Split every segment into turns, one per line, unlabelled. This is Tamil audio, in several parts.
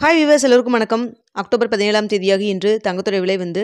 ஹாய் வியூவர்ஸ், எல்லோருக்கும் வணக்கம். அக்டோபர் 17ஆம் தேதியாக இன்று தங்கத்தோட விலை வந்து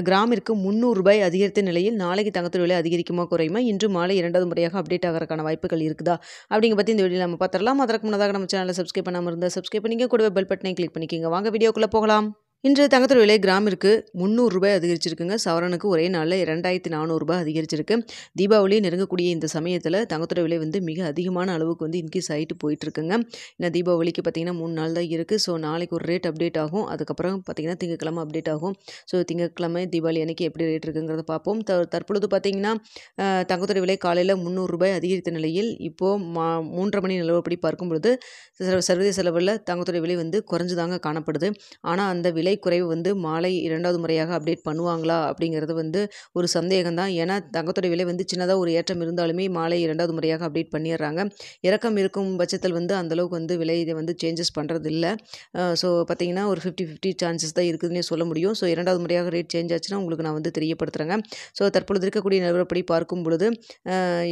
கிராமிற்கு ₹300 அதிகரித்த நிலையில் நாளைக்கு தங்கத்தோட விலை அதிகரிக்குமா குறையுமா, இன்று மாலை 2வது முறையாக அப்டேட் ஆகிறதுக்கான வாய்ப்புகள் இருக்குதா அப்படிங்க பற்றி இந்த வீடியோவில் நம்ம பார்த்துடலாம். அதற்கு முன்னதாக நம்ம சேனலை சப்ஸ்கிரைப் பண்ணாமல் இருந்தால் சப்ஸ்கிரைப் பண்ணிக்க, கூடவே பெல் பட்டனை கிளிக் பண்ணிக்கோங்க. வாங்க வீடியோக்குள்ளே போகலாம். இன்று தங்கத்தோட விலை கிராமிற்கு ₹300 அதிகரிச்சிருக்குங்க. சவரனுக்கு ஒரே நாளில் ₹2400 அதிகரிச்சிருக்கு. தீபாவளி நெருங்கக்கூடிய இந்த சமயத்தில் தங்கத்தோட விலை வந்து மிக அதிகமான அளவுக்கு வந்து இன்க்ரீஸ் ஆகிட்டு போயிட்டுருக்குங்க. ஏன்னா தீபாவளிக்கு பார்த்திங்கன்னா 3 நாள் தான் இருக்குது. ஸோ நாளைக்கு ஒரு ரேட் அப்டேட் ஆகும். அதுக்கப்புறம் பார்த்திங்கன்னா திங்கட்கிழமை அப்டேட் ஆகும். ஸோ திங்கட்கிழமை தீபாவளி அன்றைக்கி எப்படி ரேட் இருக்குங்கிறத பார்ப்போம். தற்பொழுது பார்த்திங்கன்னா தங்கத்தோட விலை காலையில் ₹300 அதிகரித்த நிலையில் இப்போது 3:30 மணி நிலவரப்படி பார்க்கும் பொழுது சர்வதேச அளவில் தங்கத்தோட விலை வந்து குறைஞ்சுதாங்க காணப்படுது. ஆனால் அந்த விலை குறைவு வந்து மாலை 2வது முறையாக அப்டேட் பண்ணுவாங்களா அப்படிங்கிறது வந்து ஒரு சந்தேகம் தான். ஏன்னா தங்கத்தோட விலை வந்து சின்னதாக ஒரு ஏற்றம் இருந்தாலுமே மாலை 2வது முறையாக அப்டேட் பண்ணிடுறாங்க. இறக்கம் இருக்கும் பட்சத்தில் வந்து அந்தளவுக்கு வந்து விலை இதை வந்து சேஞ்சஸ் பண்ணுறது இல்லை. ஸோ பார்த்திங்கன்னா ஒரு 50-50 சான்சஸ் தான் இருக்குதுன்னே சொல்ல முடியும். ஸோ 2வது முறையாக ரேட் சேஞ்ச் ஆச்சுன்னா உங்களுக்கு நான் வந்து தெரியப்படுத்துகிறேங்க. ஸோ தற்பொழுது இருக்கக்கூடிய நிலவரப்படி பார்க்கும் பொழுது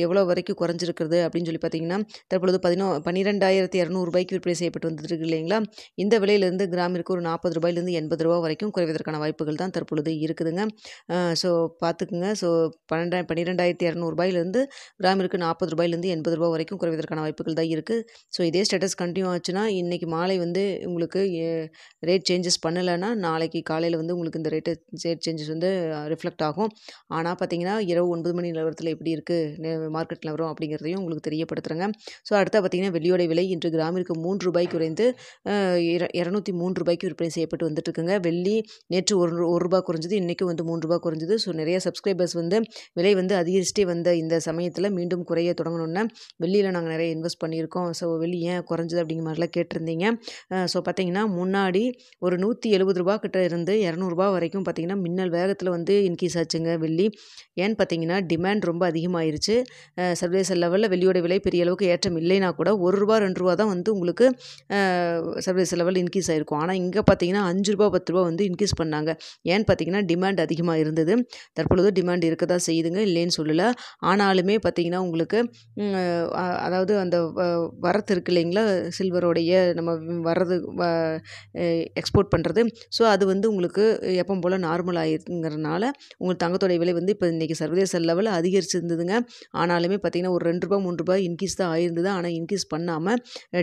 எவ்வளோ வரைக்கும் குறைஞ்சிருக்கிறது அப்படின்னு சொல்லி பார்த்திங்கன்னா தற்பொழுது ₹12,200 விற்பனை செய்யப்பட்டு வந்துருக்கு இல்லைங்களா. இந்த விலையிலேருந்து கிராமிற்கு ஒரு ₹40 ₹80 வரைக்கும் குறைவதற்கான வாய்ப்புகள் தான் தற்பொழுது இருக்குதுங்க. ஸோ பார்த்துக்குங்க. ஸோ ₹12,200 கிராமிற்கு ₹40 ₹80 வரைக்கும் குறைவதற்கான வாய்ப்புகள் தான் இருக்குது. ஸோ இதே ஸ்டேட்டஸ் கண்டினியூ ஆச்சுன்னா இன்றைக்கி மாலை வந்து உங்களுக்கு ரேட் சேஞ்சஸ் பண்ணலைன்னா நாளைக்கு காலையில் வந்து உங்களுக்கு இந்த ரேட் சேஞ்சஸ் வந்து ரிஃப்ளெக்ட் ஆகும். ஆனால் பார்த்தீங்கன்னா இரவு 9 மணி நிலவரத்தில் எப்படி இருக்குது மார்க்கெட் நிலவரம் அப்படிங்கிறதையும் உங்களுக்கு தெரியப்படுத்துகிறேங்க. ஸோ அடுத்த பார்த்தீங்கன்னா வெள்ளியோட விலை இன்று கிராமிற்கு ₹3 குறைந்து ₹203 விற்பனை செய்யப்பட்டு வந்துட்டுருக்குங்க. வெள்ளி நேற்று ₹1 குறைஞ்சது, இன்றைக்கும் வந்து ₹3 குறைஞ்சது. ஸோ நிறைய சப்ஸ்கிரைபர்ஸ் வந்து விலை வந்து அதிகரிச்சுட்டே வந்த இந்த சமயத்தில் மீண்டும் குறைய தொடங்கணுன்னா வெள்ளியில் நாங்கள் நிறைய இன்வெஸ்ட் பண்ணியிருக்கோம். ஸோ வெள்ளி ஏன் குறைஞ்சது அப்படிங்கிற மாதிரிலாம் கேட்டிருந்தீங்க. ஸோ பார்த்தீங்கன்னா முன்னாடி ஒரு ₹170 கிட்ட இருந்து ₹200 வரைக்கும் பார்த்தீங்கன்னா மின்னல் வேகத்தில் வந்து இன்க்ரீஸ் ஆச்சுங்க வெள்ளி. ஏன்னு பார்த்தீங்கன்னா டிமாண்ட் ரொம்ப அதிகமாகிருச்சு. சர்வதேச லெவலில் வெள்ளியோட விலை பெரிய அளவுக்கு ஏற்றம் இல்லைனா கூட ₹1 ₹2 தான் வந்து உங்களுக்கு சர்வதேச லெவலில் இன்க்ரீஸ் ஆகிருக்கும். ஆனால் இங்கே பார்த்தீங்கன்னா ₹5 ₹10 வந்து இன்க்ரீஸ் பண்ணாங்க. ஏன்னு பார்த்தீங்கன்னா டிமாண்ட் அதிகமாக இருந்தது. தற்பொழுது டிமாண்ட் இருக்க தான் செய்யுதுங்க, இல்லைன்னு சொல்லலை. ஆனாலுமே பார்த்தீங்கன்னா உங்களுக்கு அதாவது அந்த வரத்து இருக்குது இல்லைங்களா, சில்வரோடைய நம்ம வர்றது எக்ஸ்போர்ட் பண்ணுறது. ஸோ அது வந்து உங்களுக்கு எப்போ போல் நார்மல் ஆகிருங்கிறதுனால உங்களுக்கு தங்கத்தோடைய விலை வந்து இப்போ இன்றைக்கி சர்வதேச லெவலில் அதிகரிச்சிருந்ததுங்க. ஆனாலுமே பார்த்தீங்கன்னா ஒரு ₹2 ₹3 இன்க்ரீஸ் தான் ஆகிருந்தது. ஆனால் இன்க்ரீஸ் பண்ணாமல்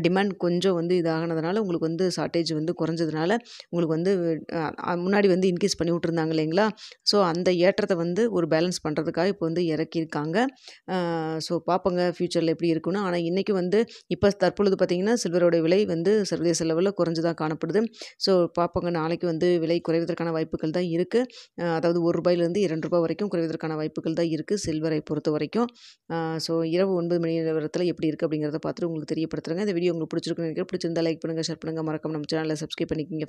டிமாண்ட் கொஞ்சம் வந்து இதாகினதுனால உங்களுக்கு வந்து ஷார்ட்டேஜ் வந்து குறைஞ்சதுனால உங்களுக்கு வந்து முன்னாடி வந்து இன்க்ரீஸ் பண்ணி விட்ருந்தாங்க இல்லைங்களா. ஸோ அந்த ஏற்றத்தை வந்து ஒரு பேலன்ஸ் பண்ணுறதுக்காக இப்போ வந்து இறக்கியிருக்காங்க. ஸோ பார்ப்போங்க ஃப்யூச்சரில் எப்படி இருக்குன்னு. ஆனால் இன்றைக்கி வந்து இப்போ தற்பொழுது பார்த்திங்கன்னா சில்வரோட விலை வந்து சர்வதேச லெவலில் குறைஞ்சு தான் காணப்படுது. ஸோ பார்ப்போங்க, நாளைக்கு வந்து விலை குறைவதற்கான வாய்ப்புகள் தான் இருக்குது. அதாவது ₹1 ₹2 வரைக்கும் குறைவதற்கான வாய்ப்புகள் தான் இருக்குது சில்வரை பொறுத்த வரைக்கும். ஸோ இரவு 9 மணி நிலவரத்தில் எப்படி இருக்குது அப்படிங்கிறத பார்த்துட்டு உங்களுக்கு தெரியப்படுத்துகிறேங்க. இந்த வீடியோ உங்களுக்கு பிடிச்சிருக்குன்னு நினைக்கிறேன். பிடிச்சிருந்தா லைக் பண்ணுங்கள், ஷேர் பண்ணுங்கள், மறக்காம நம்ம சேனலை சப்ஸ்கிரைப் பண்ணிக்கோங்க.